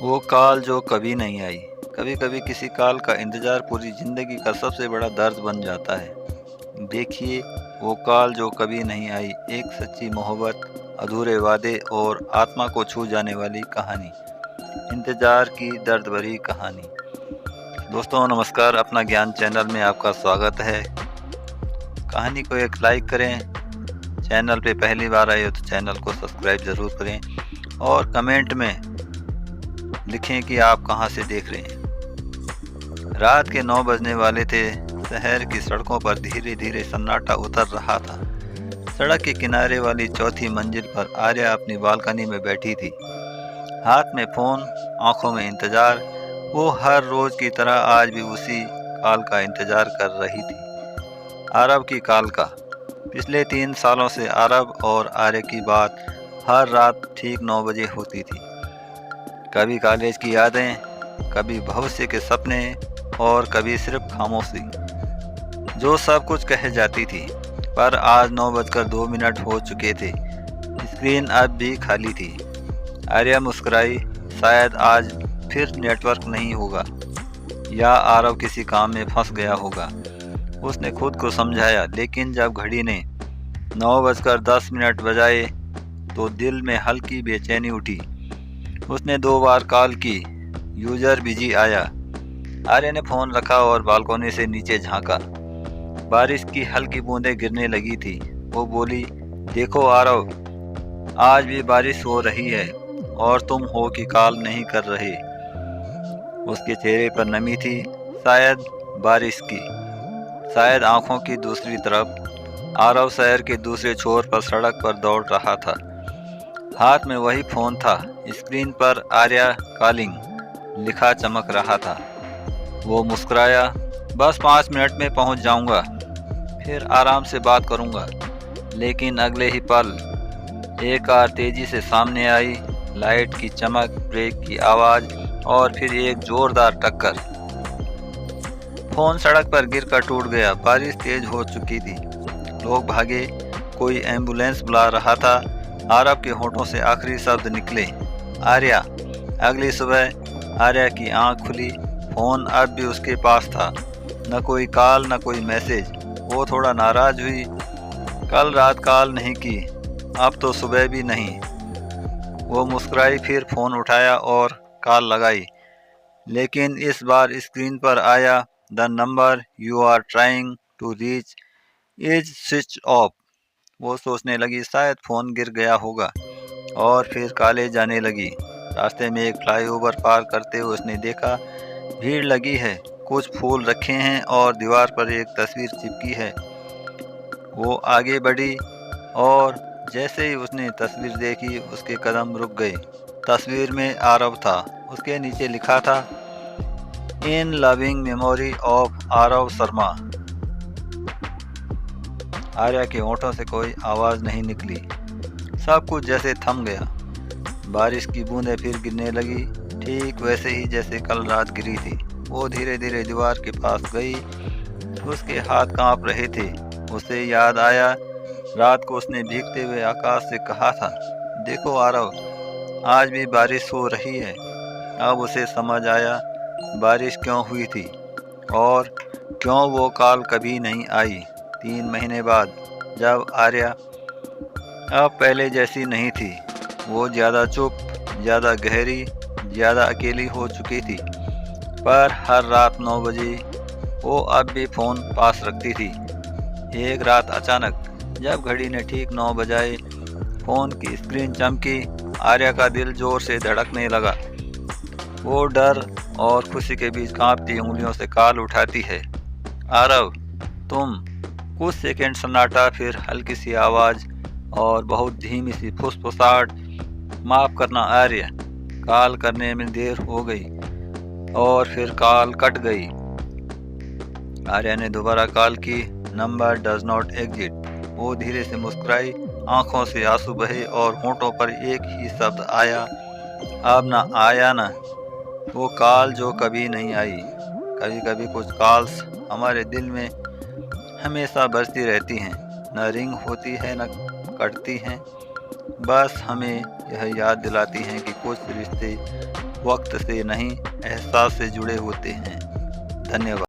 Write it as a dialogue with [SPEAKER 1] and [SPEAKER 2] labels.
[SPEAKER 1] वो कॉल जो कभी नहीं आई। कभी कभी किसी कॉल का इंतज़ार पूरी ज़िंदगी का सबसे बड़ा दर्द बन जाता है। देखिए, वो कॉल जो कभी नहीं आई, एक सच्ची मोहब्बत, अधूरे वादे और आत्मा को छू जाने वाली कहानी। इंतज़ार की दर्द भरी कहानी। दोस्तों नमस्कार, अपना ज्ञान चैनल में आपका स्वागत है। कहानी को एक लाइक करें, चैनल पे पहली बार आए हो तो चैनल को सब्सक्राइब ज़रूर करें और कमेंट में लिखें कि आप कहां से देख रहे हैं। रात के 9 बजने वाले थे। शहर की सड़कों पर धीरे धीरे सन्नाटा उतर रहा था। सड़क के किनारे वाली चौथी मंजिल पर आर्या अपनी बालकनी में बैठी थी, हाथ में फ़ोन, आंखों में इंतज़ार। वो हर रोज़ की तरह आज भी उसी कॉल का इंतज़ार कर रही थी, आरव की कॉल का। पिछले 3 सालों से आरव और आर्या की बात हर रात ठीक 9 बजे होती थी। कभी कॉलेज की यादें, कभी भविष्य के सपने और कभी सिर्फ खामोशी जो सब कुछ कह जाती थी। पर आज 9:02 हो चुके थे। स्क्रीन अब भी खाली थी। आर्या मुस्कुराई। शायद आज फिर नेटवर्क नहीं होगा या आरव किसी काम में फंस गया होगा, उसने खुद को समझाया। लेकिन जब घड़ी ने 9:10 बजाए तो दिल में हल्की बेचैनी उठी। उसने 2 बार कॉल की। यूजर बिजी आया। आर्या ने फ़ोन रखा और बालकनी से नीचे झांका। बारिश की हल्की बूंदें गिरने लगी थी। वो बोली, देखो आरव, आज भी बारिश हो रही है और तुम हो कि कॉल नहीं कर रहे। उसके चेहरे पर नमी थी, शायद बारिश की, शायद आंखों की। दूसरी तरफ आरव शहर के दूसरे छोर पर सड़क पर दौड़ रहा था। हाथ में वही फ़ोन था। स्क्रीन पर आर्या कॉलिंग लिखा चमक रहा था। वो मुस्कुराया, बस 5 मिनट में पहुंच जाऊंगा, फिर आराम से बात करूंगा। लेकिन अगले ही पल एक कार तेजी से सामने आई। लाइट की चमक, ब्रेक की आवाज़ और फिर एक जोरदार टक्कर। फ़ोन सड़क पर गिरकर टूट गया। बारिश तेज हो चुकी थी। लोग भागे, कोई एम्बुलेंस बुला रहा था। आरव के होठों से आखिरी शब्द निकले, आर्या। अगली सुबह आर्या की आंख खुली। फ़ोन अब भी उसके पास था। न कोई कॉल, न कोई मैसेज। वो थोड़ा नाराज़ हुई। कल रात कॉल नहीं की, अब तो सुबह भी नहीं। वो मुस्कुराई, फिर फ़ोन उठाया और कॉल लगाई। लेकिन इस बार स्क्रीन पर आया, the number you are trying to reach is switch off. वो सोचने लगी शायद फ़ोन गिर गया होगा और फिर कॉलेज जाने लगी। रास्ते में एक फ्लाईओवर पार करते हुए उसने देखा, भीड़ लगी है, कुछ फूल रखे हैं और दीवार पर एक तस्वीर चिपकी है। वो आगे बढ़ी और जैसे ही उसने तस्वीर देखी, उसके कदम रुक गए। तस्वीर में आरव था। उसके नीचे लिखा था, इन loving memory of Aarav Sharma. Arya के होठों से कोई आवाज़ नहीं निकली। सब कुछ जैसे थम गया। बारिश की बूंदें फिर गिरने लगी, ठीक वैसे ही जैसे कल रात गिरी थी। वो धीरे धीरे दीवार के पास गई। उसके हाथ कांप रहे थे। उसे याद आया, रात को उसने भीगते हुए आकाश से कहा था, देखो आरव, आज भी बारिश हो रही है। अब उसे समझ आया बारिश क्यों हुई थी और क्यों वो कॉल कभी नहीं आई। 3 महीने बाद जब आर्या अब पहले जैसी नहीं थी, वो ज़्यादा चुप, ज़्यादा गहरी, ज़्यादा अकेली हो चुकी थी। पर हर रात 9 बजे वो अब भी फ़ोन पास रखती थी। एक रात अचानक जब घड़ी ने ठीक 9 बजाए, फ़ोन की स्क्रीन चमकी। आर्या का दिल ज़ोर से धड़कने लगा। वो डर और खुशी के बीच कांपती उंगलियों से कॉल उठाती है, आरव, तुम। कुछ सेकंड सन्नाटा, फिर हल्की सी आवाज़ और बहुत धीमी सी फुसफुसाहट, माफ़ करना आर्या, कॉल करने में देर हो गई। और फिर कॉल कट गई। आर्या ने दोबारा कॉल की, नंबर डज नॉट एग्जिट। वो धीरे से मुस्कुराई, आंखों से आंसू बहे और होंठों पर एक ही शब्द आया, अब ना आया ना। वो कॉल जो कभी नहीं आई। कभी कभी कुछ कॉल्स हमारे दिल में हमेशा बजती रहती हैं, न रिंग होती है न कटती हैं, बस हमें यह याद दिलाती हैं कि कुछ रिश्ते वक्त से नहीं, एहसास से जुड़े होते हैं। धन्यवाद।